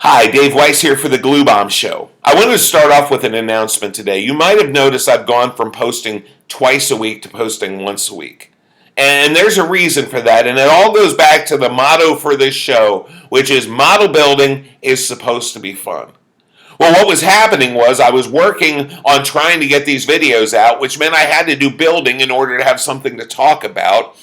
Hi, Dave Weiss here for the Glue Bomb Show. I wanted to start off with an announcement today. You might have noticed I've gone from posting twice a week to posting once a week. And there's a reason for that, and it all goes back to the motto for this show, which is model building is supposed to be fun. Well, what was happening was I was working on trying to get these videos out, which meant I had to do building in order to have something to talk about.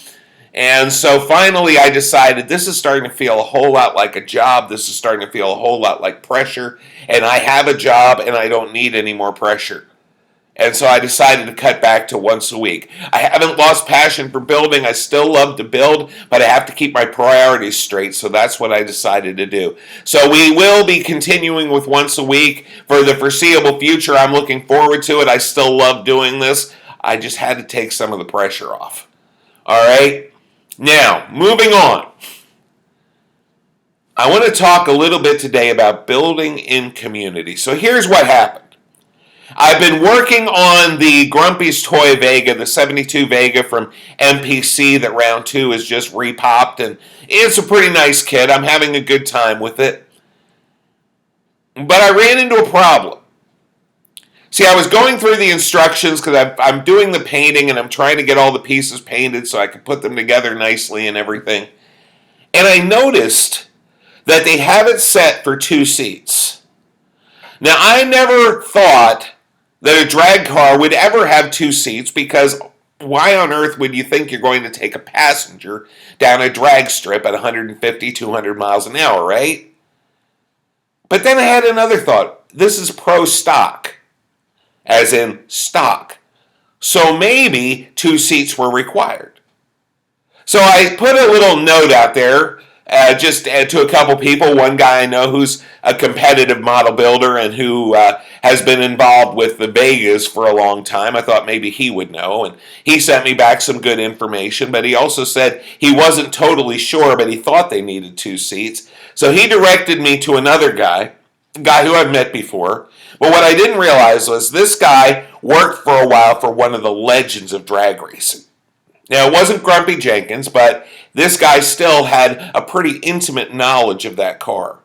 And so finally I decided this is starting to feel a whole lot like a job. This is starting to feel a whole lot like pressure. And I have a job and I don't need any more pressure. And so I decided to cut back to once a week. I haven't lost passion for building. I still love to build, but I have to keep my priorities straight. So that's what I decided to do. So we will be continuing with once a week for the foreseeable future. I'm looking forward to it. I still love doing this. I just had to take some of the pressure off. All right? Now, moving on. I want to talk a little bit today about building in community. So here's what happened. I've been working on the Grumpy's Toy Vega, the 72 Vega from MPC that round 2 is just repopped, and it's a pretty nice kit. I'm having a good time with it. But I ran into a problem. See, I was going through the instructions because I'm doing the painting and I'm trying to get all the pieces painted so I can put them together nicely and everything. And I noticed that they have it set for 2 seats. Now, I never thought that a drag car would ever have 2 seats because why on earth would you think you're going to take a passenger down a drag strip at 150, 200 miles an hour, right? But then I had another thought. This is pro stock. As in stock. So maybe 2 seats were required. So I put a little note out there just to a couple people. One guy I know who's a competitive model builder and who has been involved with the Vegas for a long time. I thought maybe he would know. And he sent me back some good information. But he also said he wasn't totally sure, but he thought they needed 2 seats. So he directed me to another guy, a guy who I've met before. But what I didn't realize was this guy worked for a while for one of the legends of drag racing. Now, it wasn't Grumpy Jenkins, but this guy still had a pretty intimate knowledge of that car.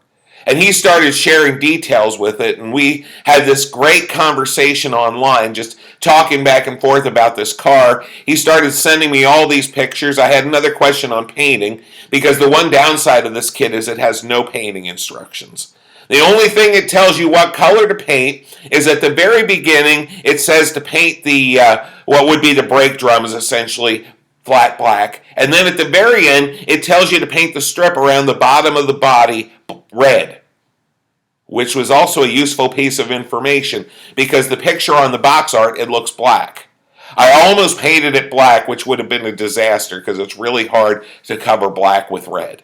And he started sharing details with it, and we had this great conversation online, just talking back and forth about this car. He started sending me all these pictures. I had another question on painting, because the one downside of this kit is it has no painting instructions. The only thing it tells you what color to paint is at the very beginning, it says to paint the, what would be the brake drums, essentially, flat black. And then at the very end, it tells you to paint the strip around the bottom of the body red, which was also a useful piece of information because the picture on the box art, it looks black. I almost painted it black, which would have been a disaster because it's really hard to cover black with red.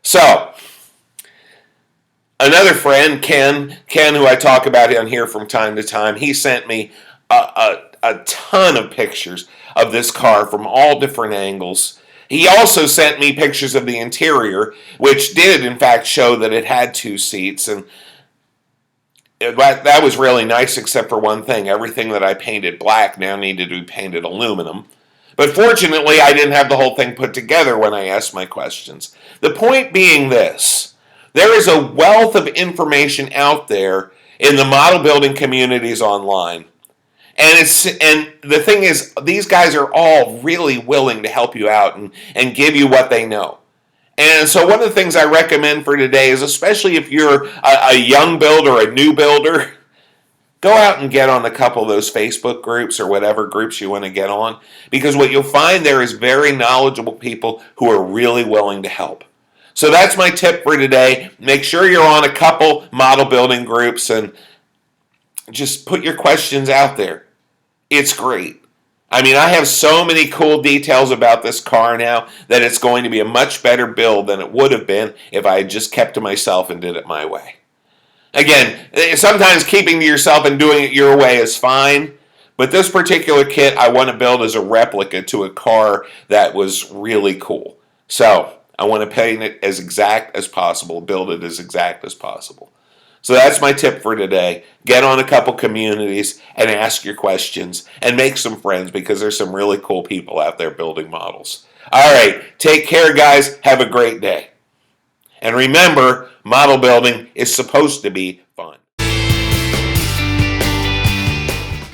So, another friend, Ken, who I talk about on here from time to time, he sent me a ton of pictures of this car from all different angles. He also sent me pictures of the interior, which did, in fact, show that it had 2 seats. And that was really nice, except for one thing. Everything that I painted black now needed to be painted aluminum. But fortunately, I didn't have the whole thing put together when I asked my questions. The point being this. There is a wealth of information out there in the model building communities online. And the thing is, these guys are all really willing to help you out and give you what they know. And so one of the things I recommend for today is, especially if you're a young builder or a new builder, go out and get on a couple of those Facebook groups or whatever groups you want to get on. Because what you'll find there is very knowledgeable people who are really willing to help. So that's my tip for today. Make sure you're on a couple model building groups and just put your questions out there. It's great. I mean, I have so many cool details about this car now that it's going to be a much better build than it would have been if I had just kept to myself and did it my way. Again, sometimes keeping to yourself and doing it your way is fine, but this particular kit I want to build as a replica to a car that was really cool. So, I want to paint it as exact as possible, build it as exact as possible. So that's my tip for today. Get on a couple communities and ask your questions and make some friends because there's some really cool people out there building models. All right, take care, guys. Have a great day. And remember, model building is supposed to be fun.